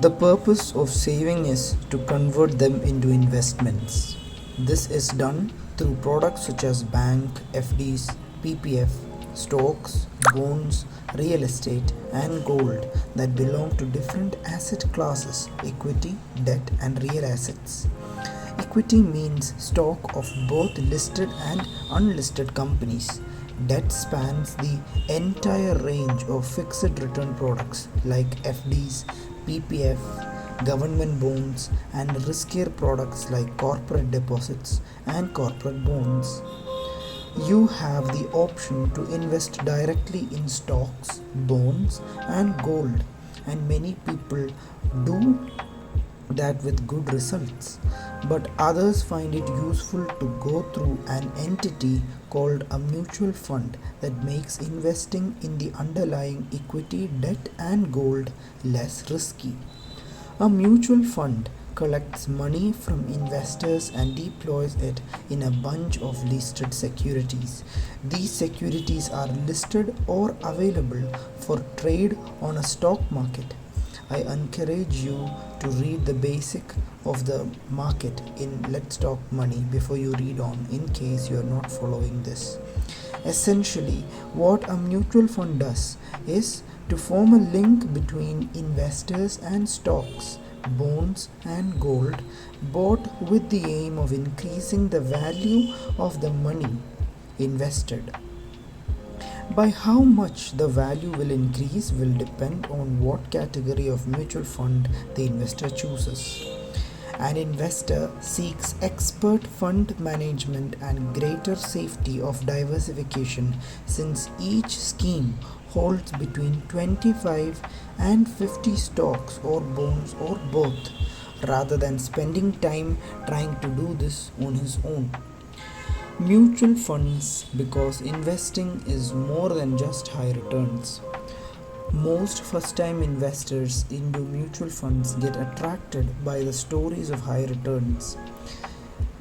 The purpose of saving is to convert them into investments. This is done through products such as bank, FDs, PPF, stocks, bonds, real estate, and gold that belong to different asset classes: equity, debt, and real assets. Equity means stock of both listed and unlisted companies. Debt spans the entire range of fixed return products like FDs, PPF, government bonds, and riskier products like corporate deposits and corporate bonds. You have the option to invest directly in stocks, bonds, and gold, and many people do that with good results, but others find it useful to go through an entity called a mutual fund that makes investing in the underlying equity, debt, and gold less risky. A mutual fund collects money from investors and deploys it in a bunch of listed securities. These securities are listed or available for trade on a stock market. I encourage you to read the basic of the market in Let's Talk Money before you read on, in case you are not following this. Essentially, what a mutual fund does is to form a link between investors and stocks, bonds, and gold, bought with the aim of increasing the value of the money invested. By how much the value will increase will depend on what category of mutual fund the investor chooses. An investor seeks expert fund management and greater safety of diversification, since each scheme holds between 25 and 50 stocks or bonds or both, rather than spending time trying to do this on his own. Mutual funds, because investing is more than just high returns. Most first time investors into mutual funds get attracted by the stories of high returns.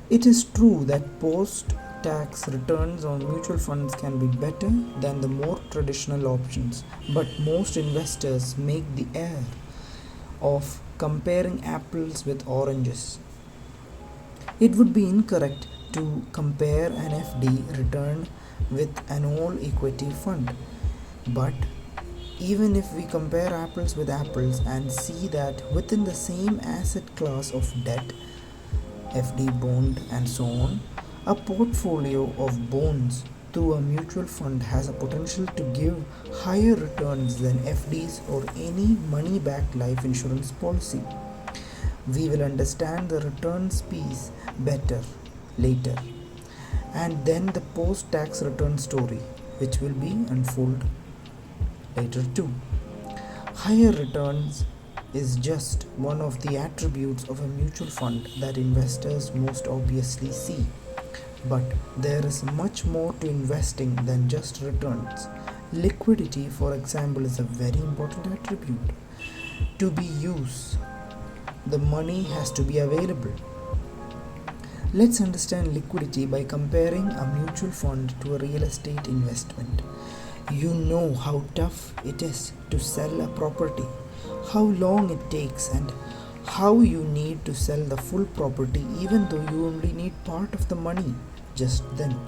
It is true that post tax returns on mutual funds can be better than the more traditional options, but most investors make the error of comparing apples with oranges. It would be incorrect to compare an FD return with an all equity fund. But even if we compare apples with apples and see that within the same asset class of debt, FD, bond, and so on, a portfolio of bonds through a mutual fund has a potential to give higher returns than FDs or any money backed life insurance policy. We will understand the returns piece better later, and then the post tax return story, which will be unfold later too. Higher returns is just one of the attributes of a mutual fund that investors most obviously see. But there is much more to investing than just returns. Liquidity, for example, is a very important attribute. To be used, the money has to be available. Let's understand liquidity by comparing a mutual fund to a real estate investment. You know how tough it is to sell a property, how long it takes, and how you need to sell the full property even though you only need part of the money just then.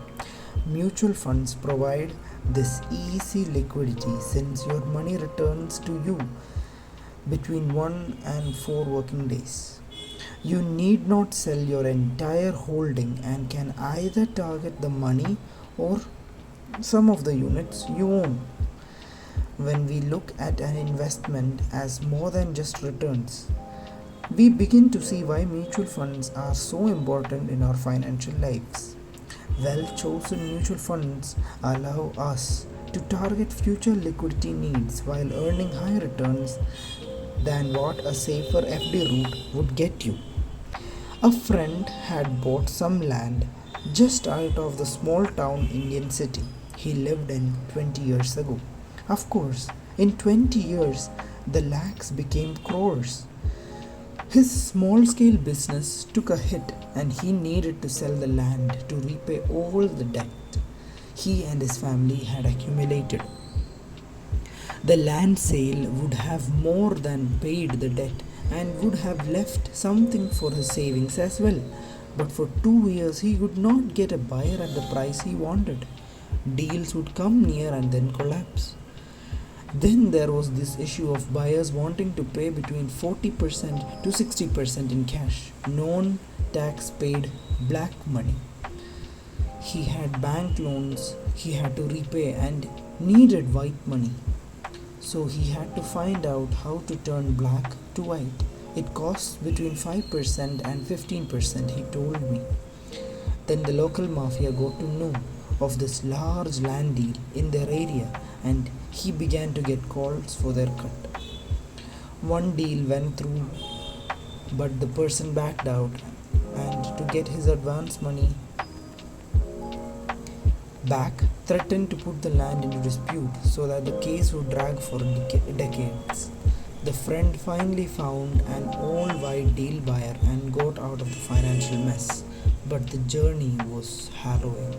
Mutual funds provide this easy liquidity since your money returns to you between 1 and 4 working days. You need not sell your entire holding and can either target the money or some of the units you own. When we look at an investment as more than just returns, we begin to see why mutual funds are so important in our financial lives. Well chosen mutual funds allow us to target future liquidity needs while earning higher returns than what a safer FD route would get you. A friend had bought some land just out of the small town Indian city he lived in 20 years ago. Of course, in 20 years, the lakhs became crores. His small scale business took a hit and he needed to sell the land to repay all the debt he and his family had accumulated. The land sale would have more than paid the debt and would have left something for his savings as well. But for 2 years, he could not get a buyer at the price he wanted. Deals would come near and then collapse. Then there was this issue of buyers wanting to pay between 40% to 60% in cash, non tax paid black money. He had bank loans he had to repay and needed white money. So he had to find out how to turn black to white. It costs between 5% and 15%, he told me. Then the local mafia got to know of this large land deal in their area and he began to get calls for their cut. One deal went through, but the person backed out, and to get his advance money back, threatened to put the land into dispute so that the case would drag for decades. The friend finally found an all white deal buyer and got out of the financial mess, but the journey was harrowing.